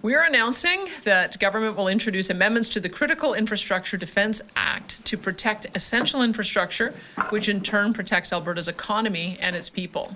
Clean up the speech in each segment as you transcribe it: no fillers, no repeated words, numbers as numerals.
We're announcing that government will introduce amendments to the Critical Infrastructure Defence Act to protect essential infrastructure, which in turn protects Alberta's economy and its people.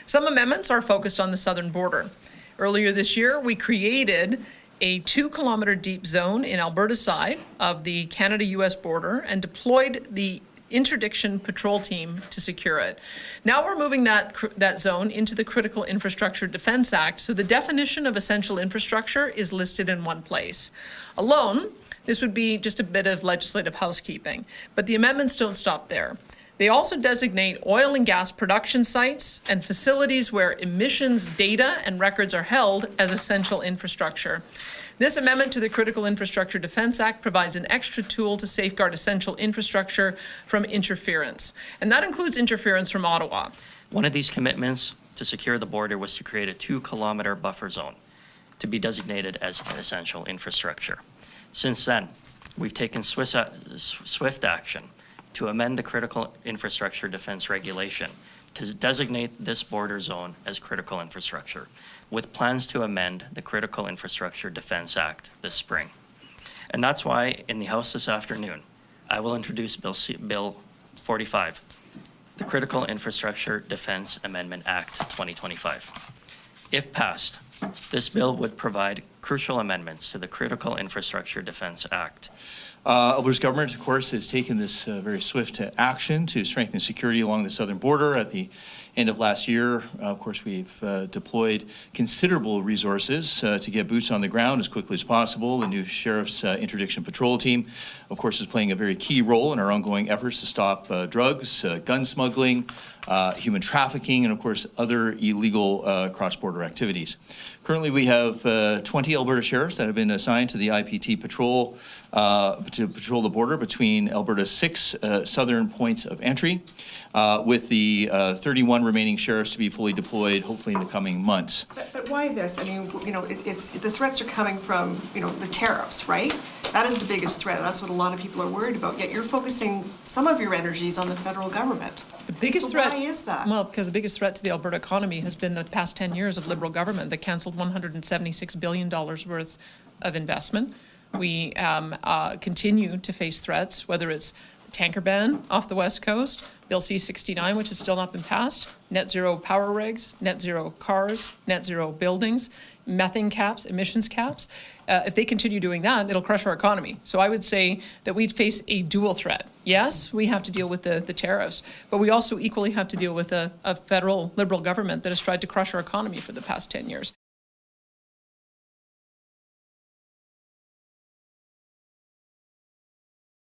Some amendments are focused on the southern border. Earlier this year, we created a 2-kilometer deep zone in Alberta's side of the Canada-US border and deployed the interdiction patrol team to secure it. Now we're moving that zone into the Critical Infrastructure Defence Act, so the definition of essential infrastructure is listed in one place. Alone, this would be just a bit of legislative housekeeping, but the amendments don't stop there. They also designate oil and gas production sites and facilities where emissions data and records are held as essential infrastructure. This amendment to the Critical Infrastructure Defence Act provides an extra tool to safeguard essential infrastructure from interference, and that includes interference from Ottawa. One of these commitments to secure the border was to create a 2-kilometer buffer zone to be designated as essential infrastructure. Since then, we've taken swift action to amend the Critical Infrastructure Defence Regulation to designate this border zone as critical infrastructure, with plans to amend the Critical Infrastructure Defence Act this spring. And that's why in the House this afternoon, I will introduce Bill 45, the Critical Infrastructure Defence Amendment Act 2025. If passed, this bill would provide crucial amendments to the Critical Infrastructure Defence Act. Alberta's government, of course, has taken this very swift action to strengthen security along the southern border. At the end of last year, of course, we've deployed considerable resources to get boots on the ground as quickly as possible. The new Sheriff's Interdiction Patrol Team, of course, is playing a very key role in our ongoing efforts to stop drugs, gun smuggling, human trafficking, and, of course, other illegal cross-border activities. Currently, we have 20 Alberta sheriffs that have been assigned to the IPT patrol to patrol the border between Alberta's 6 southern points of entry, with the 31 remaining sheriffs to be fully deployed, hopefully in the coming months. But why this? I mean, you know, it's the threats are coming from, you know, the tariffs, right? That is the biggest threat. That's what a lot of people are worried about. Yet you're focusing some of your energies on the federal government. The biggest so threat. Why is that? Well, because the biggest threat to the Alberta economy has been the past 10 years of Liberal government that cancelled $176 billion worth of investment. We continue to face threats, whether it's the tanker ban off the West Coast, Bill C-69, which has still not been passed, net zero power regs, net zero cars, net zero buildings, methane caps, emissions caps. If they continue doing that, it'll crush our economy. So I would say that we face a dual threat. Yes, we have to deal with the tariffs, but we also equally have to deal with a federal Liberal government that has tried to crush our economy for the past 10 years.